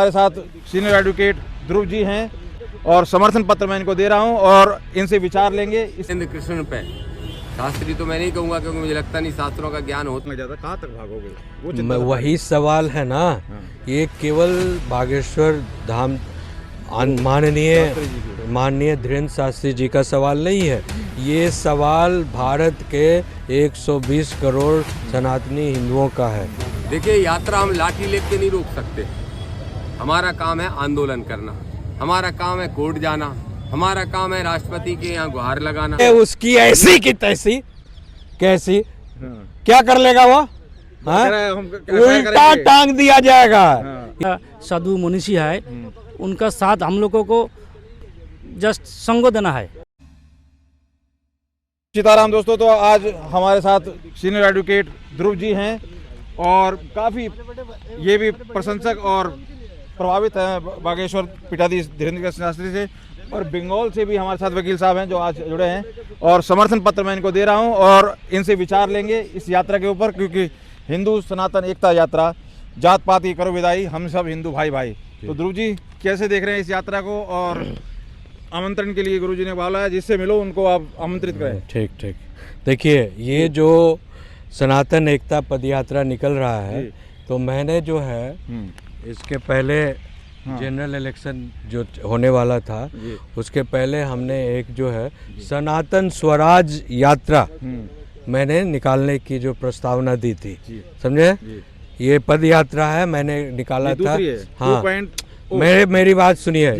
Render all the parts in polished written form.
हमारे साथ senior advocate Dhruv ji हैं और समर्थन पत्र मैं इनको दे रहा हूं और इनसे विचार लेंगे। कृष्ण पे शास्त्री तो मैं नहीं कहूँगा, क्योंकि मुझे लगता नहीं शास्त्रों का ज्ञान होता ज़्यादा। कहाँ तक भागोगे? वो वही सवाल है ना। ये केवल बागेश्वर धाम माननीय धीरेन्द्र शास्त्री जी का सवाल नहीं है। ये सवाल भारत के 120 करोड़ सनातनी हिंदुओं का है। देखिए, यात्रा हम लाठी लेके नहीं रोक सकते। हमारा काम है आंदोलन करना, हमारा काम है कोर्ट जाना, हमारा काम है राष्ट्रपति के यहाँ गुहार लगाना। उसकी ऐसी की तैसी कैसी क्या कर लेगा वो? उल्टा टांग दिया जाएगा। साधु मनीषी है, उनका साथ हम लोगों को जस्ट संग देना है। सीताराम दोस्तों, तो आज हमारे साथ सीनियर एडवोकेट ध्रुव जी हैं और काफ़ी ये भी प्रशंसक और प्रभावित हैं बागेश्वर पीठाधीश धीरेन्द्र शास्त्री से, और बंगाल से भी हमारे साथ वकील साहब हैं जो आज जुड़े हैं, और समर्थन पत्र मैं इनको दे रहा हूं और इनसे विचार लेंगे इस यात्रा के ऊपर, क्योंकि हिंदू सनातन एकता यात्रा, जात पात की करो विदाई, हम सब हिंदू भाई भाई। तो ध्रुव जी कैसे देख रहे हैं इस यात्रा को? और आमंत्रण के लिए गुरु जी ने बोला है, जिससे मिलो उनको आप आमंत्रित करें। ठीक ठीक। देखिए, ये जो सनातन एकता पद यात्रा निकल रहा है, तो मैंने जो है इसके पहले जनरल इलेक्शन जो होने वाला था, उसके पहले हमने एक जो है सनातन स्वराज यात्रा मैंने निकालने की जो प्रस्तावना दी थी, समझे? ये पद यात्रा है, मैंने निकाला था। हाँ, मेरी बात सुनिए।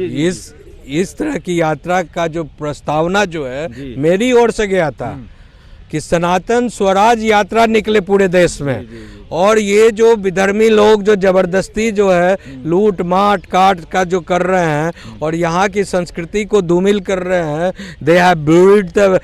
इस तरह की यात्रा का जो प्रस्तावना जो है मेरी ओर से गया था कि सनातन स्वराज यात्रा निकले पूरे देश में, और ये जो विधर्मी लोग जो जबरदस्ती जो है लूट माट काट का जो कर रहे हैं और यहाँ की संस्कृति को धूमिल कर रहे हैं, they have buried the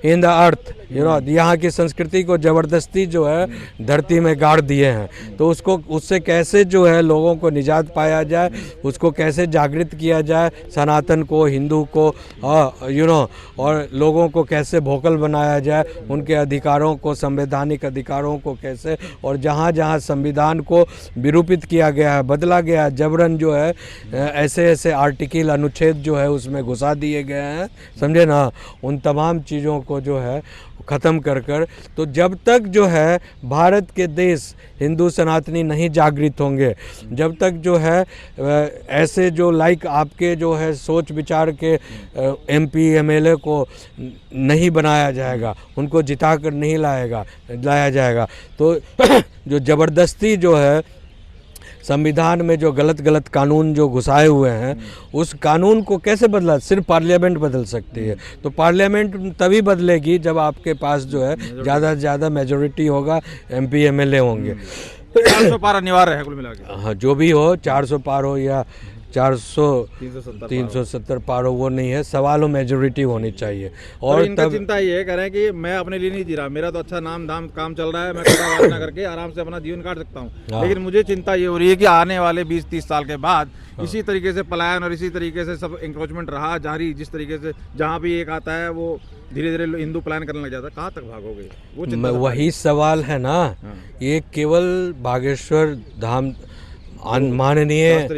in the earth, यहाँ की संस्कृति को जबरदस्ती जो है धरती में गाड़ दिए हैं। तो उससे कैसे जो है लोगों को निजात पाया जाए, उसको कैसे जागृत किया जाए, सनातन को, हिंदू को, और लोगों को कैसे भोकल बनाया जाए, उनके अधिकारों को, संवैधानिक अधिकारों को कैसे, और जहाँ जहाँ संविधान को विरूपित किया गया है, बदला गया है, जबरन जो है ऐसे आर्टिकल, अनुच्छेद जो है उसमें घुसा दिए गए हैं, समझे ना, उन तमाम चीज़ों को जो है ख़त्म कर तो जब तक जो है भारत के देश हिंदू सनातनी नहीं जागृत होंगे, जब तक जो है ऐसे जो आपके जो है सोच विचार के MP MLA को नहीं बनाया जाएगा, उनको जिता कर नहीं लाया जाएगा, तो जो ज़बरदस्ती जो है संविधान में जो गलत कानून जो घुसाए हुए हैं, उस कानून को कैसे बदला? सिर्फ पार्लियामेंट बदल सकती है। तो पार्लियामेंट तभी बदलेगी जब आपके पास जो है ज़्यादा से ज़्यादा मेजोरिटी होगा, MP MLA होंगे। 400 पार अनिवार्य है कुल मिला के। हाँ, जो भी हो, 400 पार हो या 370 पार हो, वो नहीं है सवाल, हो मेजोरिटी होनी चाहिए। और इनका चिंता ये है, कह रहे हैं कि मैं अपने लिए नहीं जी रहा, मेरा तो अच्छा नाम धाम काम चल रहा है, मैं वासना करके आराम से अपना जीवन काट सकता हूँ, लेकिन मुझे चिंता ये हो रही है कि आने वाले 20-30 साल के बाद इसी तरीके से पलायन और इसी तरीके से सब इंक्रोचमेंट रहा जारी, जिस तरीके से जहाँ भी एक आता है वो धीरे धीरे हिंदू पलायन करने लग जाता है। कहाँ तक भागोगे? वो वही सवाल है ना। ये केवल बागेश्वर धाम माननीय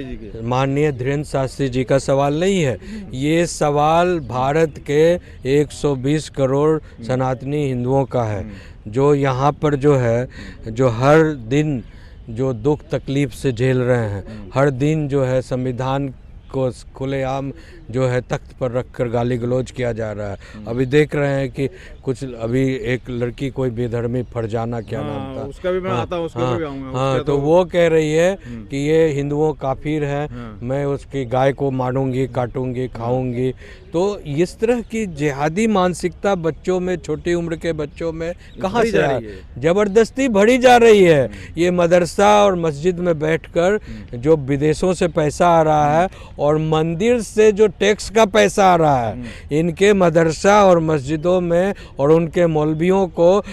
धीरेन्द्र शास्त्री जी का सवाल नहीं है। ये सवाल भारत के 120 करोड़ सनातनी हिंदुओं का है, जो यहाँ पर जो है, जो हर दिन जो दुख तकलीफ से झेल रहे हैं, हर दिन जो है संविधान को खुलेआम जो है तख्त पर रखकर गाली गलौज किया जा रहा है। अभी देख रहे हैं कि कुछ, अभी एक लड़की कोई बेधर्मी फरजाना क्या नाम था, उसका भी मैं आता हूँ, उसका भी आऊँगा। हाँ, तो वो कह रही है कि ये हिंदुओं काफिर है, मैं उसकी गाय को मारूंगी, काटूंगी, खाऊंगी। तो इस तरह की जिहादी मानसिकता बच्चों में, छोटी उम्र के बच्चों में कहाँ से आ रही है? जबरदस्ती भरी जा रही है। ये मदरसा और मस्जिद में बैठकर जो विदेशों से पैसा आ रहा है और मंदिर से जो टैक्स का पैसा आ रहा है, इनके मदरसा और मस्जिदों में और उनके मौलवियों को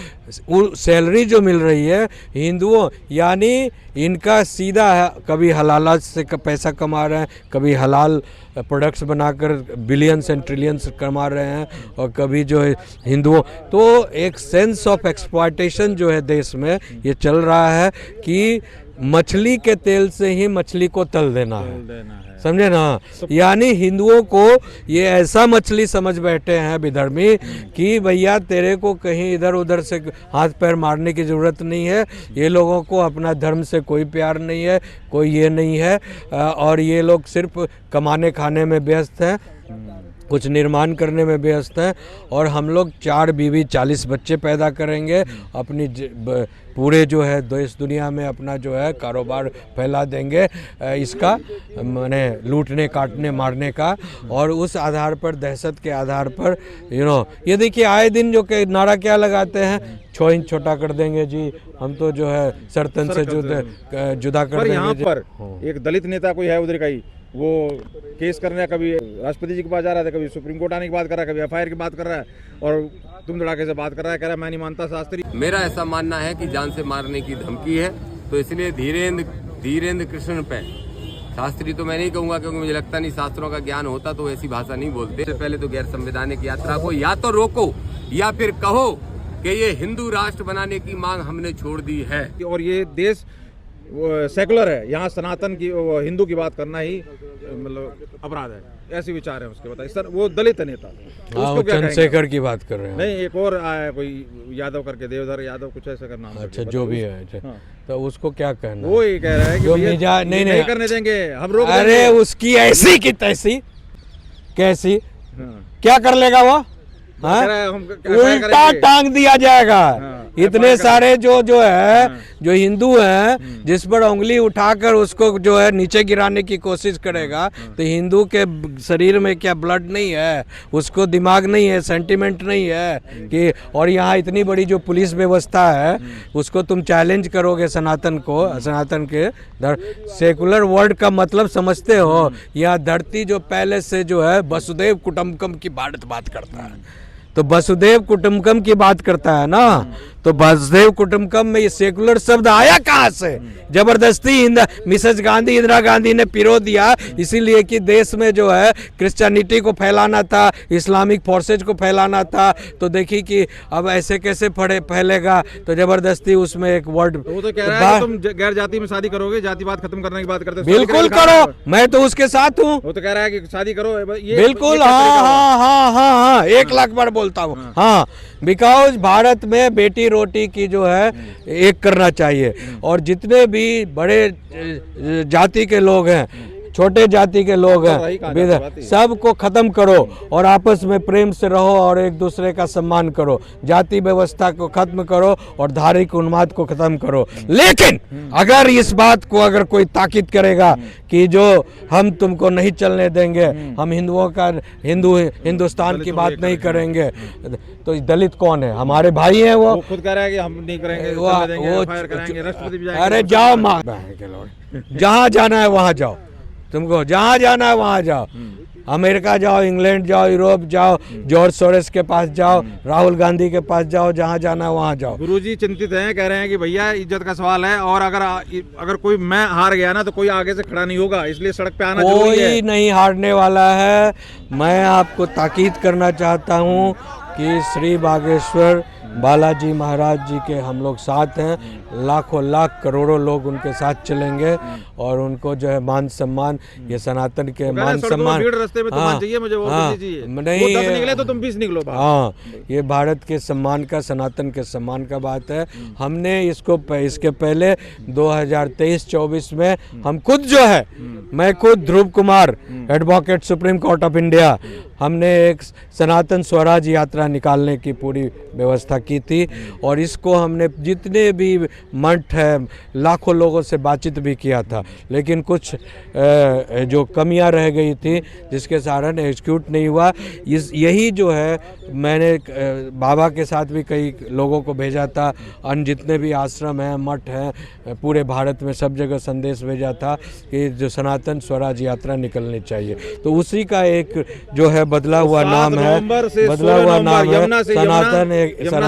सैलरी जो मिल रही है हिंदुओं, यानी इनका सीधा है, कभी हलाला से पैसा कमा रहे हैं, कभी हलाल प्रोडक्ट्स बनाकर बिलियंस एंड ट्रिलियंस कमा रहे हैं, और कभी जो है हिंदुओं, तो एक सेंस ऑफ एक्सप्लॉयटेशन जो है देश में ये चल रहा है कि मछली के तेल से ही मछली को तल देना है, देना है। समझे ना। यानी हिंदुओं को ये ऐसा मछली समझ बैठे हैं विधर्मी कि भैया तेरे को कहीं इधर उधर से हाथ पैर मारने की ज़रूरत नहीं है। ये लोगों को अपना धर्म से कोई प्यार नहीं है, कोई ये नहीं है, और ये लोग सिर्फ कमाने खाने में व्यस्त हैं, कुछ निर्माण करने में व्यस्त हैं। और हम लोग 4 बीवी 40 बच्चे पैदा करेंगे, अपनी पूरे जो है देश दुनिया में अपना जो है कारोबार फैला देंगे इसका, माने लूटने काटने मारने का। और उस आधार पर, दहशत के आधार पर ये देखिए आए दिन जो के नारा क्या लगाते हैं, 6 इंच छोटा कर देंगे जी, हम तो जो है सरतन से जुदा कर देंगे। यहाँ पर एक दलित नेता कोई है उधर का ही, वो केस करने, कभी राष्ट्रपति जी के पास जा रहा था, कभी सुप्रीम कोर्ट आने की बात कर रहा है, कभी एफआईआर की बात कर रहा है, और तुम धड़ाके से बात कर रहा है, कह रहा है मैं नहीं मानता शास्त्री। मेरा ऐसा मानना है कि जान से मारने की धमकी है, तो इसलिए धीरेन्द्र कृष्ण पे, शास्त्री तो मैं नहीं कहूंगा क्योंकि मुझे लगता नहीं शास्त्रों का ज्ञान होता तो ऐसी भाषा नहीं बोलते। इससे पहले तो गैर संवैधानिक यात्रा को या तो रोको या फिर कहो कि ये हिंदू राष्ट्र बनाने की मांग हमने छोड़ दी है। और ये देश सेकुलर है, यहाँ सनातन की हिंदू की बात करना ही मतलब अपराध है, ऐसे विचार है उसके। बताइए सर, वो दलित नेता, उसको चंद्रशेखर की बात कर रहे हैं। नहीं, एक और आया कोई यादव करके, देवधर यादव कुछ ऐसा करना। अच्छा, जो भी है। हाँ। तो उसको क्या कहना? वो ये कह रहा है कि जो नहीं करने देंगे हम, रोक देंगे। अरे उसकी ऐसी की तैसी, कैसी क्या कर लेगा वो? उल्टा टांग दिया जाएगा। इतने सारे जो है जो हिंदू हैं जिस पर उंगली उठाकर उसको जो है नीचे गिराने की कोशिश करेगा, तो हिंदू के शरीर में क्या ब्लड नहीं है, उसको दिमाग नहीं है, सेंटिमेंट नहीं है कि। और यहाँ इतनी बड़ी जो पुलिस व्यवस्था है उसको तुम चैलेंज करोगे सनातन को, सनातन के सेकुलर वर्ड का मतलब समझते हो? यहाँ धरती जो पहले से जो है वसुदेव कुटुंबकम की बात करता है, तो वसुदेव कुटुंबकम की बात करता है ना, तो वसुदेव कुटुंबकम में ये सेकुलर शब्द आया कहाँ से? जबरदस्ती मिसेस गांधी, इंदिरा गांधी ने पिरो दिया, इसीलिए कि देश में जो है क्रिश्चियनिटी को फैलाना था, इस्लामिक फोर्सेज को फैलाना था। तो देखिए कि अब ऐसे कैसे फैलेगा, तो जबरदस्ती उसमें एक वर्ड। वो तो कह रहा है कि तुम गैर जाति में शादी करोगे, जातिवाद खत्म करने की बात करते हो। बिल्कुल करो, मैं तो उसके साथ हूँ। वो तो कह रहा है कि शादी करो, बिल्कुल। हाँ, 1 लाख बार बोलता हूँ। हाँ, बिकॉज भारत में बेटी रोटी की जो है एक करना चाहिए, और जितने भी बड़े जाति के लोग हैं, छोटे जाति के लोग हैं, सबको खत्म करो और आपस में प्रेम से रहो और एक दूसरे का सम्मान करो। जाति व्यवस्था को खत्म करो और धार्मिक उन्माद को खत्म करो। लेकिन अगर इस बात को अगर कोई ताकीद करेगा कि जो हम तुमको नहीं चलने देंगे, हम हिंदुओं का हिंदुस्तान की बात नहीं करेंगे, तो दलित कौन है? हमारे भाई हैं वो खुद कह रहा है कि हम नहीं करेंगे, राष्ट्रपति भी जाएंगे। अरे जाओ माँ, जहाँ जाना है वहाँ जाओ, तुमको जहाँ जाना है वहाँ जाओ, अमेरिका जाओ, इंग्लैंड जाओ, यूरोप जाओ, जॉर्ज सोरेस के पास जाओ, राहुल गांधी के पास जाओ, जहाँ जाना है वहाँ जाओ। गुरुजी चिंतित हैं, कह रहे हैं कि भैया इज्जत का सवाल है, और अगर कोई मैं हार गया ना तो कोई आगे से खड़ा नहीं होगा, इसलिए सड़क पे आना जरूरी है। कोई नहीं हारने वाला है। मैं आपको ताकीद करना चाहता हूँ कि श्री बागेश्वर बालाजी महाराज जी के हम लोग साथ हैं, लाखों लाख करोड़ों लोग उनके साथ चलेंगे, और उनको जो है मान सम्मान, ये सनातन के मान सम्मान। रास्ते में तुम्हारे चाहिए, मुझे वो चाहिए। नहीं, 10 निकले तो तुम 20 निकलो। हाँ, ये भारत के सम्मान का, सनातन के सम्मान का बात है। हमने इसके पहले 2023-24 में हम खुद जो है, मैं खुद Dhruv Kumar, advocate supreme court of India, हमने एक सनातन स्वराज यात्रा निकालने की पूरी व्यवस्था की थी, और इसको हमने जितने भी मठ है, लाखों लोगों से बातचीत भी किया था, लेकिन कुछ जो कमियां रह गई थी जिसके कारण एग्जीक्यूट नहीं हुआ। यही जो है मैंने बाबा के साथ भी कई लोगों को भेजा था, अन्य जितने भी आश्रम हैं, मठ हैं, पूरे भारत में सब जगह संदेश भेजा था कि जो सनातन स्वराज यात्रा निकलनी चाहिए। तो उसी का एक जो है बदला हुआ नाम है, सनातन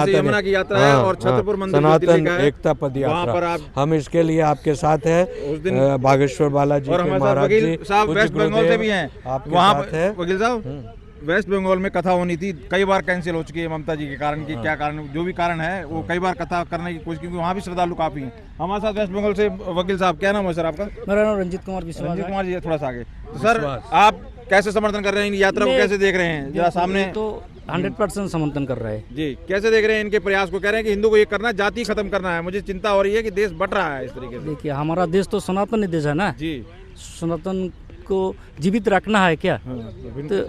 यमुना की यात्रा है, और छतरपुर मंदिर सनातन एकता पद यात्रा। हम इसके लिए आपके साथ हैं, बागेश्वर बालाजी और के महाराज जी साहब वेस्ट बंगाल से भी हैं, वहाँ पे वकील साहब वेस्ट बंगाल में कथा होनी थी, कई बार कैंसिल हो चुकी है ममता जी के कारण कि क्या कारण, जो भी कारण है वो कई बार कथा करने की कोशिश, क्योंकि वहाँ भी श्रद्धालु काफी हैं। हमारे साथ वेस्ट बंगाल से वकील साहब, क्या नाम है सर आपका? मेरा नाम रंजीत कुमार विश्वास रंजीत है। कुमार जी, थोड़ा सा आगे। तो सर आप कैसे समर्थन कर रहे हैं इन यात्रा को, कैसे देख रहे हैं जरा सामने? तो 100% समर्थन कर रहा है जी, कैसे देख रहे हैं इनके प्रयास को? कह रहे हैं कि हिंदू को ये करना है, जाति खत्म करना है। मुझे चिंता हो रही है कि देश बट रहा है इस तरीके से। देखिए हमारा देश तो सनातन देश है ना, जी सनातन को जीवित रखना है क्या? तो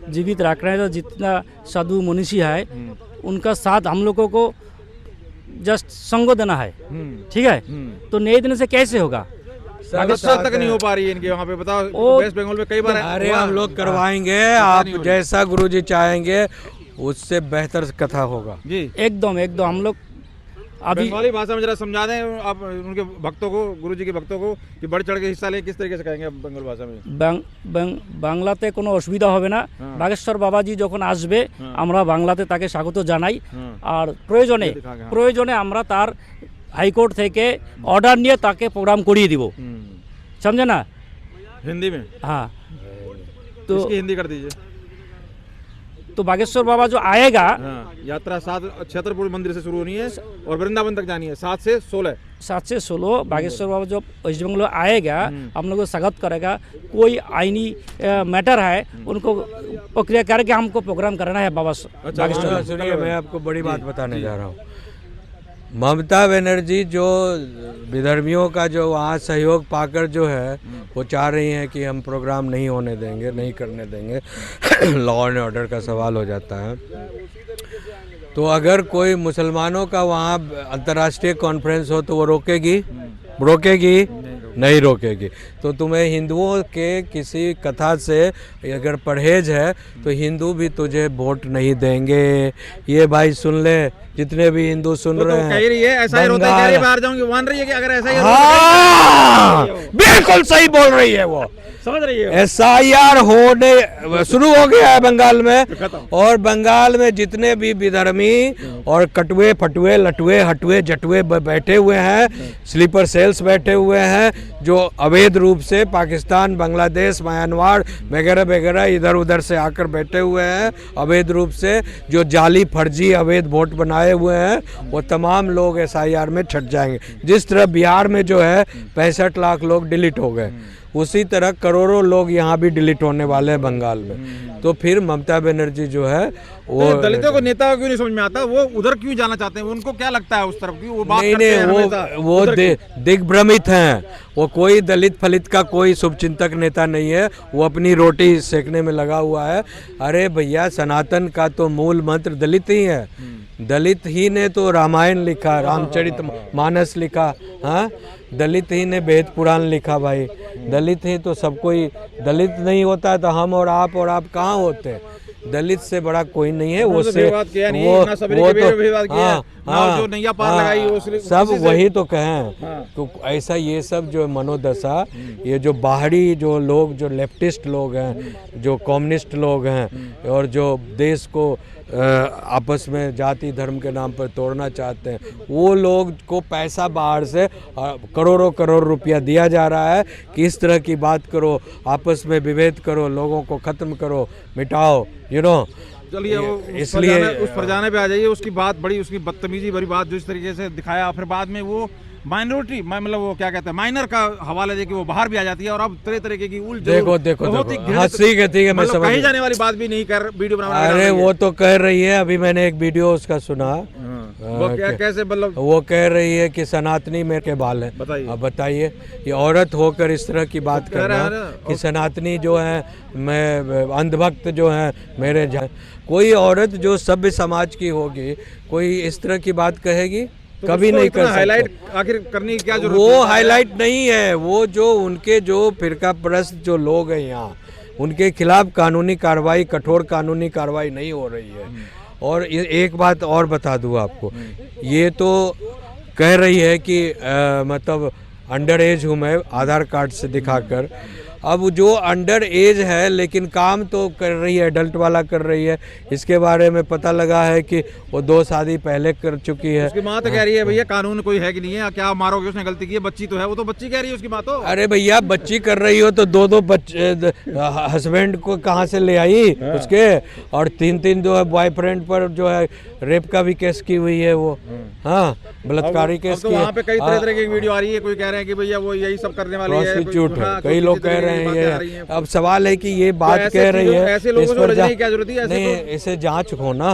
जीवित रखना है तो जितना साधु मनीषी है उनका साथ हम लोगों को जस्ट संग देना है, ठीक है? तो नए दिन से कैसे होगा? अक्सर तक नहीं हो पा रही है इनके वहाँ पे, बताओ वेस्ट बंगाल में कई बार अरे हम लोग करवाएंगे, आप जैसा गुरुजी चाहेंगे उससे बेहतर कथा होगा जी। एकदम एकदम हम लोग अभी बंगाली भाषा में जरा समझा दें आप उनके भक्तों को, गुरुजी के भक्तों को, कि बढ़ चढ़ के हिस्सा लें, किस तरीके से कहेंगे बंगाल भाषा में? বাংলাতে কোনো অসুবিধা হবে না। বাগেশ্বর বাবাজি যখন আসবে আমরা বাংলাতে তাকে স্বাগত জানাই, আর প্রয়োজনে আমরা তার হাইকোর্ট থেকে অর্ডার নিয়ে তাকে প্রোগ্রাম করিয়ে দিব, समझे ना? हिंदी में? हाँ, तो इसकी हिंदी कर दीजिए। तो बागेश्वर बाबा जो आएगा, यात्रा 7 छतरपुर मंदिर से शुरू होनी है और वृंदावन तक जानी है 7 से 16। 7 से 16 बागेश्वर बाबा जो वेस्ट बंगाल आएगा हम लोग को स्वागत करेगा। कोई आईनी मैटर है उनको प्रक्रिया करके हमको प्रोग्राम करना है बाबा बागेश्वर। सुनिए, मैं आपको बड़ी बात बताने जा रहा हूँ। ममता बनर्जी जो विधर्मियों का जो वहाँ सहयोग पाकर जो है वो चाह रही हैं कि हम प्रोग्राम नहीं होने देंगे, नहीं करने देंगे, लॉ एंड ऑर्डर का सवाल हो जाता है। तो अगर कोई मुसलमानों का वहाँ अंतर्राष्ट्रीय कॉन्फ्रेंस हो तो वो रोकेगी? नहीं रोकेगी। तो तुम्हें हिंदुओं के किसी कथा से अगर परहेज है तो हिंदू भी तुझे वोट नहीं देंगे। ये भाई सुन ले, जितने भी हिंदू सुन रहे हैं। कह रही है ऐसा ही होता है, बाहर जाऊंगी, मान रही है कि अगर ऐसा ही हाँ, बिल्कुल सही बोल रही है वो, समझ रही है। SIR होने शुरू हो गया है बंगाल में, और बंगाल में जितने भी विधर्मी और कटुए फटुए लटुए हटुए जटुए बैठे हुए हैं, स्लीपर सेल्स बैठे हुए हैं, जो अवैध रूप से पाकिस्तान, बांग्लादेश, म्यांमार वगैरह वगैरह इधर उधर से आकर बैठे हुए हैं, अवैध रूप से जो जाली फर्जी अवैध वोट बनाए हुए हैं, वो तमाम लोग SIR में छट जाएंगे। जिस तरह बिहार में जो है 65 लाख लोग डिलीट हो गए, उसी तरह करोड़ों लोग यहाँ भी डिलीट होने वाले हैं बंगाल में। तो फिर ममता बनर्जी जो है वो दलितों को, नेता क्यों नहीं समझ में आता, वो उधर क्यों जाना चाहते हैं? उनको क्या लगता है उस तरफ की वो बात करते हैं? वो दिग्भ्रमित हैं। वो कोई दलित फलित का कोई शुभचिंतक नेता नहीं है, वो अपनी रोटी सेकने में लगा हुआ है। अरे भैया, सनातन का तो मूल मंत्र दलित ही है। दलित ही ने तो रामायण लिखा, रामचरित मानस लिखा, हाँ, दलित ही ने वेद पुराण लिखा भाई। दलित ही तो सब कोई, दलित नहीं होता तो हम और आप कहाँ होते? दलित से बड़ा कोई नहीं है। वो से वो तो हाँ, जो नैया पार लगाई वो सब वही तो कहें। तो ऐसा ये सब जो मनोदशा, ये जो बाहरी जो लोग, जो लेफ्टिस्ट लोग हैं, जो कम्युनिस्ट लोग हैं, और जो देश को आपस में जाति धर्म के नाम पर तोड़ना चाहते हैं, वो लोग को पैसा बाहर से करोड़ों करोड़ रुपया दिया जा रहा है कि इस तरह की बात करो, आपस में विभेद करो, लोगों को ख़त्म करो, मिटाओ, चलिए इसलिए उस पर जाने पे आ जाइए। उसकी बात बड़ी, उसकी बदतमीजी भरी बात जो इस तरीके से दिखाया, फिर बाद में वो माइनॉरिटी, मतलब वो क्या कहते हैं, माइनर का हवाला देके वो बाहर भी आ जाती है, और अब तरह तरीके की देखो हाँ, ठीक है मैं समझ, कहीं जाने वाली बात भी नहीं कर वीडियो बना। अरे वो तो कह रही है, अभी मैंने एक वीडियो उसका सुना, वो क्या कैसे, मतलब वो कह रही है कि सनातनी मेरे के बाल है। अब बताइए, ये औरत होकर इस तरह की बात करना कि सनातनी जो है, मैं अंधभक्त जो है मेरे, कोई औरत जो सभ्य समाज की होगी कोई इस तरह की बात कहेगी? तो कभी नहीं कर सकते। हाईलाइट आखिर करने की क्या जरूरत? वो हाईलाइट नहीं है, वो जो उनके जो फिरका परस्त जो लोग हैं यहाँ, उनके खिलाफ कानूनी कार्रवाई, कठोर कानूनी कार्रवाई नहीं हो रही है। और एक बात और बता दूँ आपको, ये तो कह रही है कि मतलब अंडर एज हूँ मैं, आधार कार्ड से दिखाकर, अब जो अंडर एज है लेकिन काम तो कर रही है, एडल्ट वाला कर रही है, इसके बारे में पता लगा है कि वो 2 शादी पहले कर चुकी है। उसकी माँ तो कह रही है भैया कानून कोई है कि नहीं है, क्या मारोगे, उसने गलती की है, बच्ची तो है, वो तो बच्ची कह रही है उसकी माँ तो। अरे भैया बच्ची कर रही हो तो 2 बच्चे हस्बैंड को कहाँ से ले आई उसके, और 3 जो है बॉयफ्रेंड पर जो है रेप का भी केस की हुई है वो। हाँ, बलात्कारी केस तो की वहाँ पे कई तरह की वीडियो आ रही है, कोई कह रहे हैं कि भैया वो यही सब करने वाली है, प्रॉस्टिट्यूट है, हाँ, कई लोग कह रहे हैं ये। अब सवाल है कि ये बात कह रही है, ऐसे लोगों से उलझने की क्या जरूरत है? नहीं, इसे जांच होना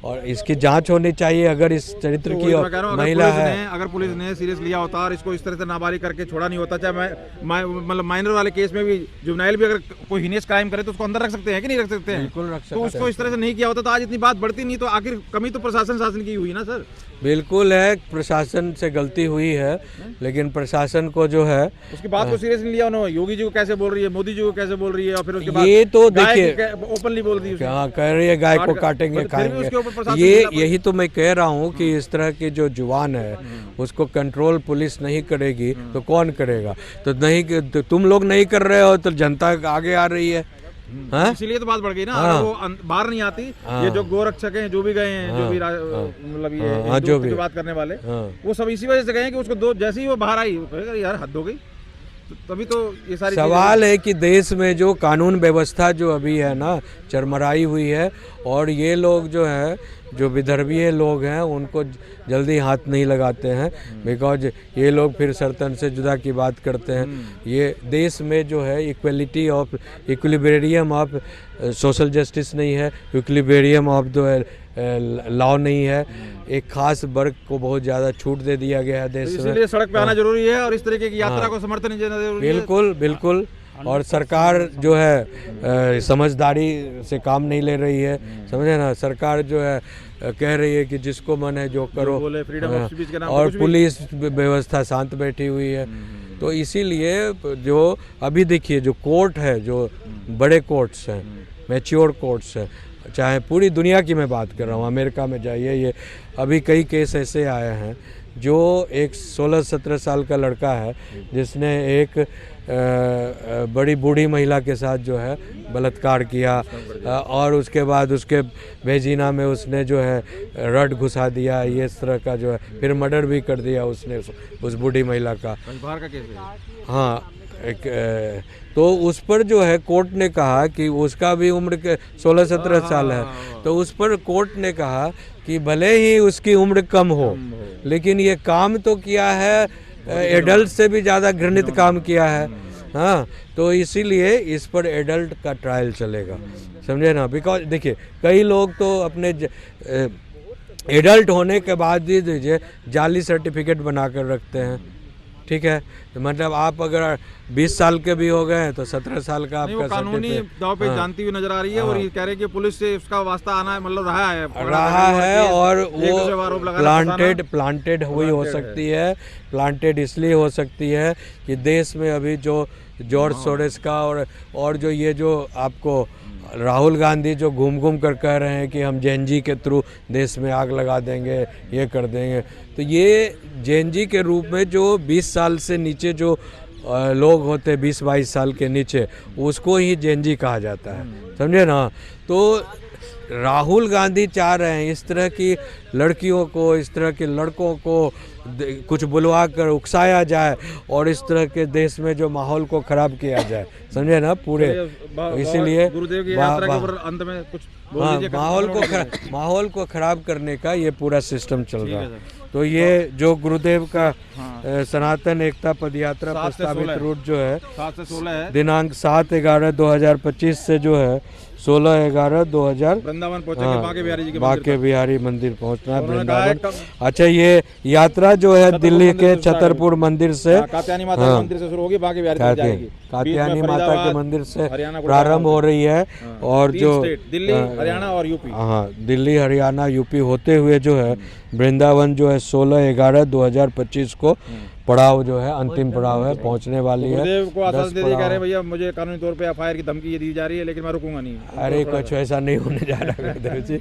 और इसकी जांच होनी चाहिए। अगर इस चरित्र की महिला है, अगर पुलिस ने सीरियस लिया होता और इसको इस तरह से नाबालिग करके छोड़ा नहीं होता, चाहे मतलब माइनर वाले केस में भी जुवेनाइल भी अगर कोई हिनियस क्राइम करे तो उसको अंदर रख सकते हैं कि नहीं रख सकते हैं? बिल्कुल रख सकते तो उसको इस तरह से नहीं किया होता तो आज इतनी बात बढ़ती नहीं। तो आखिर कमी तो प्रशासन शासन की हुई ना सर। बिल्कुल है, प्रशासन से गलती हुई है, लेकिन प्रशासन को जो है उसकी बात को सीरियस नहीं लिया उन्होंने। योगी जी को कैसे बोल रही है, मोदी जी को कैसे बोल रही है, और फिर उसके बाद ये तो देखिए ओपनली बोल दी क्या कह रही है, गाय को काटेंगे खाएंगे। ये यही तो मैं कह रहा हूँ कि इस तरह की जो जुबान है उसको कंट्रोल पुलिस नहीं करेगी तो कौन करेगा? तो नहीं, तो तुम लोग नहीं कर रहे हो तो जनता आगे आ रही है। इसीलिए तो बात बढ़ गई ना। अगर वो बाहर नहीं आती, ये जो गोरक्षक हैं जो भी गए हैं, जो भी मतलब ये जो बात करने वाले, वो सब इसी वजह से गए हैं कि उसको दो जैसे ही वो बाहर आई यार हद हो गई। तभी तो ये सारी सवाल है कि देश में जो कानून व्यवस्था जो अभी है ना चरमराई हुई है, और ये लोग जो है जो विदर्भीय लोग हैं उनको जल्दी हाथ नहीं लगाते हैं, बिकॉज ये लोग फिर सर्तन से जुदा की बात करते हैं। ये देश में जो है equality of equilibrium of social justice नहीं है, इक्विलिब्रियम ऑफ जो है लॉ नहीं है। एक खास वर्ग को बहुत ज़्यादा छूट दे दिया गया है देश में, इसलिए सड़क पे आना जरूरी है और इस तरीके की यात्रा को समर्थन देना जरूरी है। बिल्कुल बिल्कुल। और सरकार जो है समझदारी से काम नहीं ले रही है, समझे ना। सरकार जो है कह रही है कि जिसको मन है जो करो, और पुलिस व्यवस्था शांत बैठी हुई है। तो इसीलिए जो अभी देखिए जो कोर्ट है, जो बड़े कोर्ट्स हैं, मैच्योर कोर्ट्स हैं, चाहे पूरी दुनिया की मैं बात कर रहा हूँ, अमेरिका में जाइए, ये अभी कई केस ऐसे आए हैं जो एक 16-17 साल का लड़का है जिसने एक बड़ी बूढ़ी महिला के साथ जो है बलात्कार किया, और उसके बाद उसके भेजीना में उसने जो है रड घुसा दिया, ये इस तरह का जो है, फिर मर्डर भी कर दिया उसने उस बूढ़ी महिला का। बाहर का केस है। हाँ, एक तो उस पर जो है कोर्ट ने कहा कि उसका भी उम्र के 16-17 साल है, तो उस पर कोर्ट ने कहा कि भले ही उसकी उम्र कम हो, लेकिन ये काम तो किया है, एडल्ट से भी ज़्यादा घृणित काम किया है। हाँ, तो इसीलिए इस पर एडल्ट का ट्रायल चलेगा, समझे ना। बिकॉज देखिए कई लोग तो अपने एडल्ट होने के बाद भी दीजिए जाली सर्टिफिकेट बना कर रखते हैं, ठीक है। तो मतलब आप अगर 20 साल के भी हो गए तो 17 साल का आपका कानूनी दाव पे जानती हुई नजर आ रही है। और ये कह रहे हैं कि पुलिस से उसका वास्ता आना मतलब रहा है और वो प्लांटेड हुई हो सकती है। प्लांटेड इसलिए हो सकती है कि देश में अभी जो जॉर्ज सोरेस का और जो ये जो आपको राहुल गांधी जो घूम कर कह रहे हैं कि हम जेएनजी के थ्रू देश में आग लगा देंगे, ये कर देंगे, तो ये जेएनजी के रूप में जो 20 साल से नीचे जो लोग होते हैं, 20-22 साल के नीचे, उसको ही जेएनजी कहा जाता है, समझे ना। तो राहुल गांधी चाह रहे हैं इस तरह की लड़कियों को, इस तरह के लड़कों को कुछ बुलवा कर उकसाया जाए और इस तरह के देश में जो माहौल को खराब किया जाए, समझे ना पूरे। इसीलिए गुरुदेव की यात्रा के ऊपर अंत में कुछ बोल दीजिए। माहौल को खराब करने का ये पूरा सिस्टम चल रहा है। तो ये जो गुरुदेव का सनातन एकता पदयात्रा प्रस्तावित रूट जो है 7 से 16 है, दिनांक 7/11/2025 से जो है 16/11/2000 वृंदावन पहुंचेंगे। बांके बिहारी जी के बांके बिहारी मंदिर पहुंचना है, वृंदावन। अच्छा, ये यात्रा जो है दिल्ली के छतरपुर मंदिर से, कात्यायनी माता के मंदिर से शुरू होगी, बांके बिहारी तक जाएगी। कात्यायनी माता के मंदिर से प्रारंभ हो रही है, और जो दिल्ली, हरियाणा और यूपी, हाँ, दिल्ली, हरियाणा, यूपी होते हुए जो है वृंदावन जो है 16/11/2025 को पड़ाव जो है, अंतिम पड़ाव है, पहुंचने वाली है। गुरुदेव को आश्वासन दे दिया, कह रहे हैं भैया मुझे कानूनी तौर पे एफआईआर की धमकी दी जा रही है, लेकिन मैं रुकूंगा नहीं। अरे कुछ ऐसा नहीं होने जा रहा गुरुदेव जी।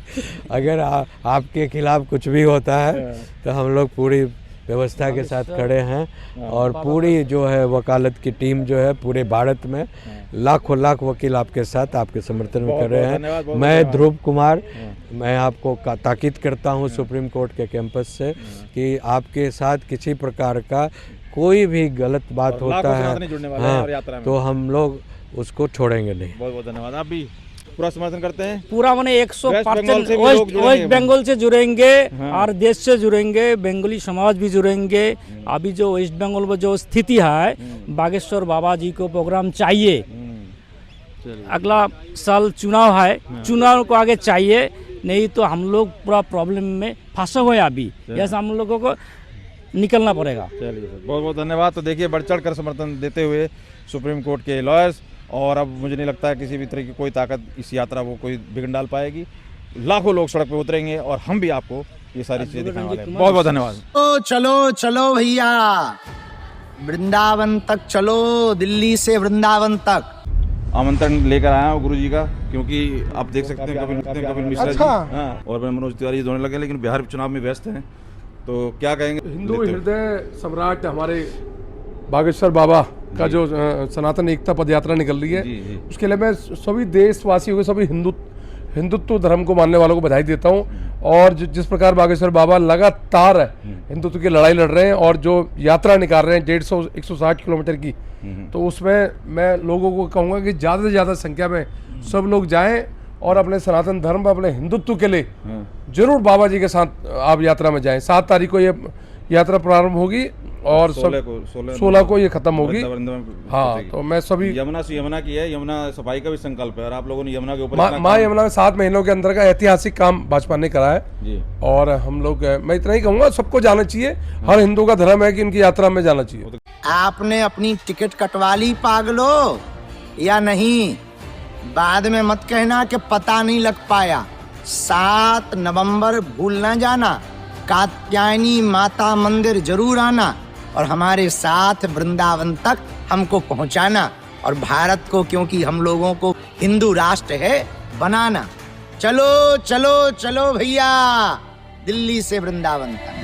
अगर आपके खिलाफ कुछ भी होता है तो हम लोग पूरी व्यवस्था के साथ खड़े हैं और पूरी जो है वकालत की टीम जो है पूरे भारत में लाखों लाख वकील आपके साथ आपके समर्थन में खड़े हैं। मैं ध्रुव कुमार, मैं आपको ताकीद करता हूं सुप्रीम कोर्ट के कैंपस से कि आपके साथ किसी प्रकार का कोई भी गलत बात होता है हाँ, तो हम लोग उसको छोड़ेंगे नहीं। बहुत बहुत धन्यवाद। आप भी पूरा समर्थन करते हैं? पूरा मैंने 100% वेस्ट बंगाल से जुड़ेंगे और देश से जुड़ेंगे, बंगाली समाज भी जुड़ेंगे। अभी जो वेस्ट बंगाल में जो स्थिति है, बागेश्वर बाबा जी को प्रोग्राम चाहिए। अगला साल चुनाव है, चुनाव को आगे चाहिए, नहीं तो हम लोग पूरा प्रॉब्लम में फंसे हुए अभी, जैसा हम लोगों को निकलना पड़ेगा। चलिए सर, बहुत बहुत धन्यवाद। तो देखिए बढ़ चढ़ कर समर्थन देते हुए सुप्रीम कोर्ट के लॉयर्स, और अब मुझे नहीं लगता है किसी भी तरह की कोई ताकत इस यात्रा को कोई बिगड़ डाल पाएगी। लाखों लोग सड़क पे उतरेंगे और हम भी आपको ये सारी चीजें दिखाने वाले हैं। बहुत बहुत धन्यवाद। तो चलो चलो भैया, वृंदावन तक चलो, दिल्ली से वृंदावन तक। आमंत्रण लेकर आया हूँ गुरु जी का, क्योंकि आप देख सकते हैं कपिल मिश्रा जी और मैं मनोज तिवारी दोनों लगे, लेकिन बिहार चुनाव में व्यस्त हैं, तो क्या कहेंगे? हिंदू हृदय सम्राट हमारे बागेश्वर बाबा का जो सनातन एकता पद यात्रा निकल रही है, उसके लिए मैं सभी देशवासियों को, सभी हिंदुत्व धर्म को मानने वालों को बधाई देता हूं। और जिस प्रकार बागेश्वर बाबा लगातार हिंदुत्व की लड़ाई लड़ रहे हैं और जो यात्रा निकाल रहे हैं 150-160 किलोमीटर की, तो उसमें मैं लोगों को कहूँगा कि ज़्यादा से ज़्यादा संख्या में सब लोग जाएं और अपने सनातन धर्म, अपने हिंदुत्व के लिए जरूर बाबा जी के साथ आप यात्रा में जाएं। 7 तारीख को ये यात्रा प्रारंभ होगी और 16 को ये खत्म होगी। हाँ, तो मैं सभी यमुना से यमुना की है, यमुना सफाई का भी संकल्प है और आप लोगों ने यमुना के ऊपर माँ यमुना में 7 महीनों के अंदर का ऐतिहासिक काम भाजपा ने करा है जी। और हम लोग, मैं इतना ही कहूँगा, सबको जाना चाहिए। हर हिंदू का धर्म है कि इनकी यात्रा में जाना चाहिए। आपने अपनी टिकट कटवा ली पागलो या नहीं? बाद में मत कहना कि पता नहीं लग पाया। 7 नवंबर भूल ना जाना, कात्यायनी माता मंदिर जरूर आना और हमारे साथ वृंदावन तक हमको पहुंचाना, और भारत को, क्योंकि हम लोगों को हिंदू राष्ट्र है, बनाना। चलो चलो चलो भैया, दिल्ली से वृंदावन तक।